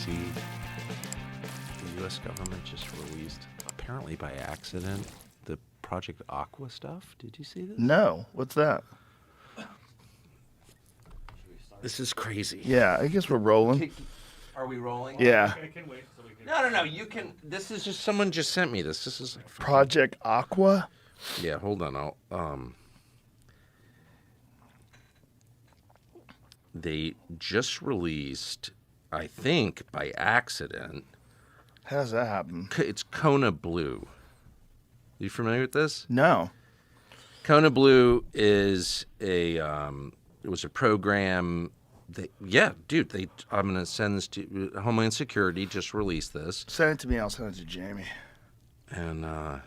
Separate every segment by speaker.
Speaker 1: see the U.S. government just released, apparently by accident, the Project Aqua stuff? Did you see this?
Speaker 2: No. What's that?
Speaker 1: This is crazy.
Speaker 2: Yeah, I guess we're rolling.
Speaker 1: Are we rolling?
Speaker 2: Yeah.
Speaker 3: I can wait so we can.
Speaker 1: No. You can. This is just someone just sent me this. This is like
Speaker 2: Project Aqua?
Speaker 1: Yeah, hold on. They just released, I think by accident.
Speaker 2: How does that happen?
Speaker 1: It's Kona Blue. You familiar with this?
Speaker 2: No.
Speaker 1: Kona Blue is it was a program that, I'm going to send this to Homeland Security, just released this.
Speaker 2: Send it to me, I'll send it to Jamie.
Speaker 1: And,
Speaker 3: iPhone,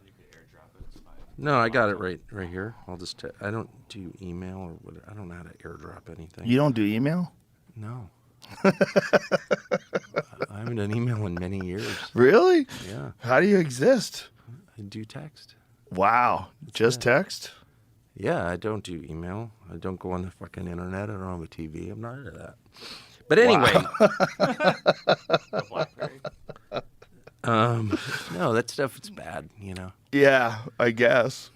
Speaker 3: you could airdrop it. It's fine.
Speaker 1: no, I got it right here. I'll just, I don't do email or whatever. I don't know how to airdrop anything.
Speaker 2: You don't do email?
Speaker 1: No. I haven't done email in many years.
Speaker 2: Really?
Speaker 1: Yeah.
Speaker 2: How do you exist?
Speaker 1: I do text.
Speaker 2: Wow. Just text?
Speaker 1: Yeah, I don't do email. I don't go on the fucking internet. I don't have a TV. I'm not into that. But anyway.
Speaker 3: The BlackBerry.
Speaker 1: No, that stuff, it's bad, you know.
Speaker 2: Yeah, I guess.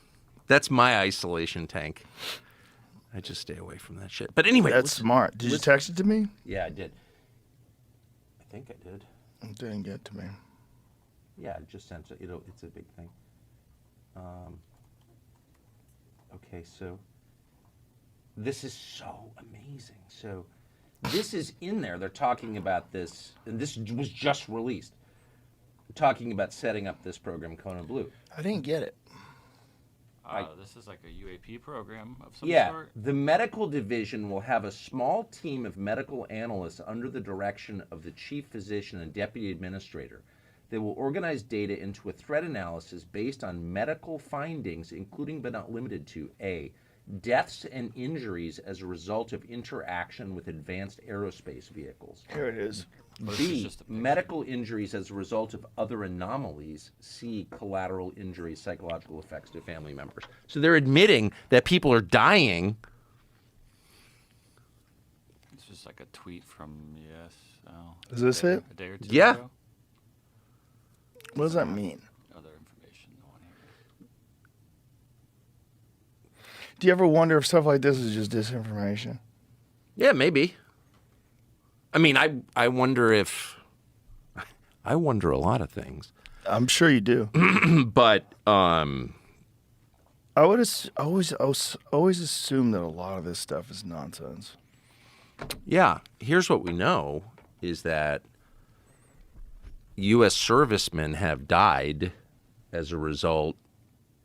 Speaker 1: That's my isolation tank. I just stay away from that shit. But anyway.
Speaker 2: That's smart. Did you text it to me?
Speaker 1: Yeah, I did. I think I did.
Speaker 2: It didn't get to me.
Speaker 1: Yeah, I just sent it. It's a big thing. Okay, so this is so amazing. So this is in there. They're talking about this, and this was just released. Talking about setting up this program, Kona Blue.
Speaker 2: I didn't get it.
Speaker 3: This is like a UAP program of some
Speaker 1: Yeah,
Speaker 3: sort.
Speaker 1: the medical division will have a small team of medical analysts under the direction of the chief physician and deputy administrator. They will organize data into a threat analysis based on medical findings, including but not limited to A, deaths and injuries as a result of interaction with advanced aerospace vehicles.
Speaker 2: Here it is.
Speaker 1: B, medical injuries as a result of other anomalies. C, collateral injuries, psychological effects to family members. So they're admitting that people are dying.
Speaker 3: It's just like a tweet from
Speaker 2: Is this it?
Speaker 3: A day or two
Speaker 1: Yeah.
Speaker 3: ago.
Speaker 2: What does that mean?
Speaker 3: Other information on here.
Speaker 2: Do you ever wonder if stuff like this is just disinformation?
Speaker 1: Yeah, maybe. I mean, I wonder if... I wonder a lot of things.
Speaker 2: I'm sure you do.
Speaker 1: But,
Speaker 2: I would always assume that a lot of this stuff is nonsense.
Speaker 1: yeah, here's what we know, is that U.S. servicemen have died as a result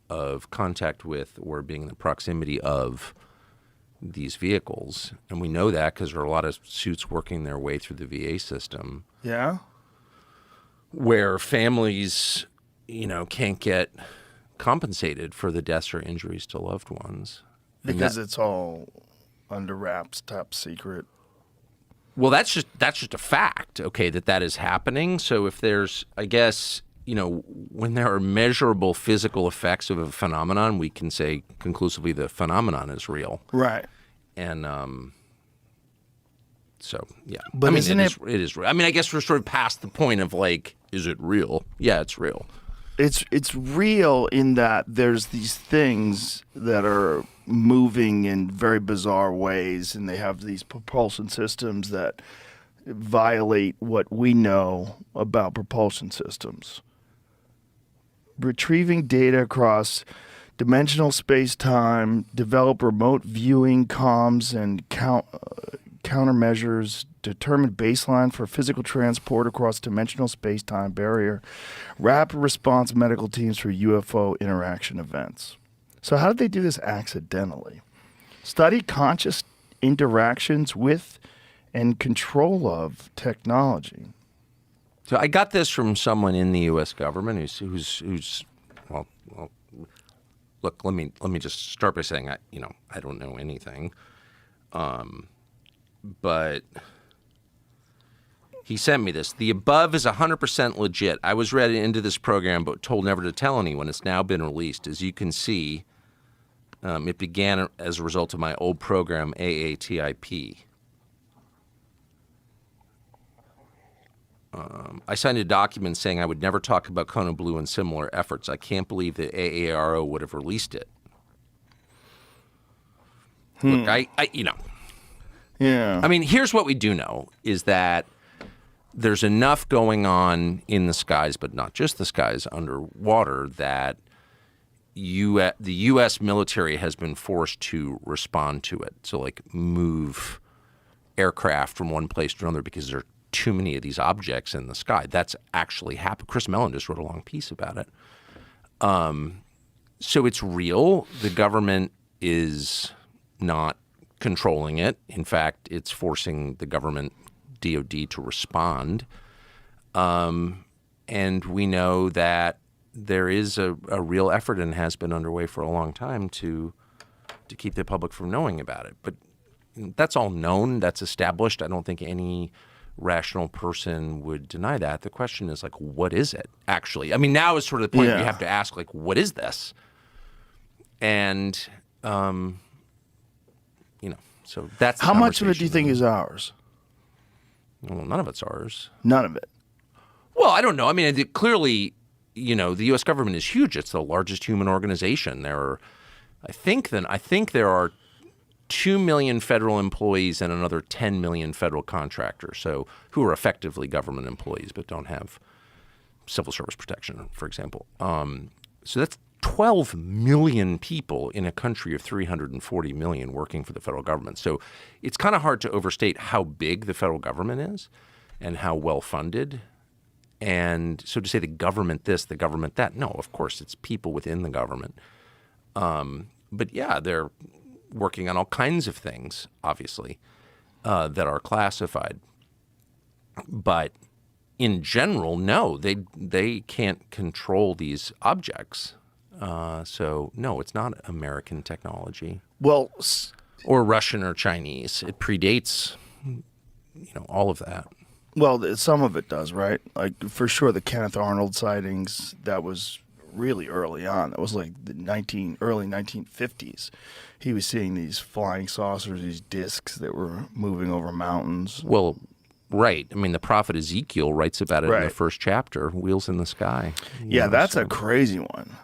Speaker 1: of contact with or being in the proximity of these vehicles. And we know that because there are a lot of suits working their way through the VA system
Speaker 2: Yeah?
Speaker 1: where families, can't get compensated for the deaths or injuries to loved ones. And
Speaker 2: Because it's all under wraps, top secret.
Speaker 1: well, that's just a fact, okay, that is happening. So if there's, I guess, when there are measurable physical effects of a phenomenon, we can say conclusively the phenomenon is real.
Speaker 2: Right.
Speaker 1: And so, yeah.
Speaker 2: But
Speaker 1: I mean,
Speaker 2: isn't
Speaker 1: it is real. I mean, I guess we're sort of past the point of like, is it real? Yeah, it's real.
Speaker 2: It's real in that there's these things that are moving in very bizarre ways, and they have these propulsion systems that violate what we know about propulsion systems. Retrieving data across dimensional space-time, develop remote viewing comms and countermeasures, determine baseline for physical transport across dimensional space-time barrier, rapid response medical teams for UFO interaction events. So how did they do this accidentally? Study conscious interactions with and control of technology.
Speaker 1: So I got this from someone in the U.S. government who's well, look, let me just start by saying I don't know anything, but he sent me this. The above is 100% legit. I was read into this program but told never to tell anyone. It's now been released. As you can see, it began as a result of my old program, AATIP. I signed a document saying I would never talk about Kona Blue and similar efforts. I can't believe that AARO would have released it. Look,
Speaker 2: Yeah.
Speaker 1: I mean, here's what we do know is that there's enough going on in the skies, but not just the skies, underwater, that the U.S. military has been forced to respond to it. So, like, move aircraft from one place to another because there are too many of these objects in the sky. That's actually happened. Chris Mellon just wrote a long piece about it. So it's real. The government is not controlling it. In fact, it's forcing the government, DOD, to respond. And we know that there is a real effort and has been underway for a long time to keep the public from knowing about it. But that's all known. That's established. I don't think any rational person would deny that. The question is, like, what is it actually? I mean, now is sort of the point where you have to ask, like, what is this? And, so that's the
Speaker 2: How much of it do you
Speaker 1: conversation.
Speaker 2: think is ours?
Speaker 1: Well, none of it's ours.
Speaker 2: None of it.
Speaker 1: Well, I don't know. I mean, clearly, the U.S. government is huge. It's the largest human organization. There are, I think there are 2 million federal employees and another 10 million federal contractors, so who are effectively government employees but don't have civil service protection, for example. So that's 12 million people in a country of 340 million working for the federal government. So it's kind of hard to overstate how big the federal government is and how well funded. And so to say the government this, the government that, no, of course, it's people within the government. But yeah, they're working on all kinds of things, obviously, that are classified. But in general, no, they can't control these objects. So no, it's not American technology.
Speaker 2: Well,
Speaker 1: Or Russian or Chinese. It predates, all of that.
Speaker 2: well, some of it does, right? Like, for sure, the Kenneth Arnold sightings, that was really early on. That was like the early 1950s. He was seeing these flying saucers, these discs that were moving over mountains.
Speaker 1: Well, right. I mean, the prophet Ezekiel writes about it in the
Speaker 2: Right.
Speaker 1: first chapter, Wheels in the Sky.
Speaker 2: Yeah, that's a crazy one.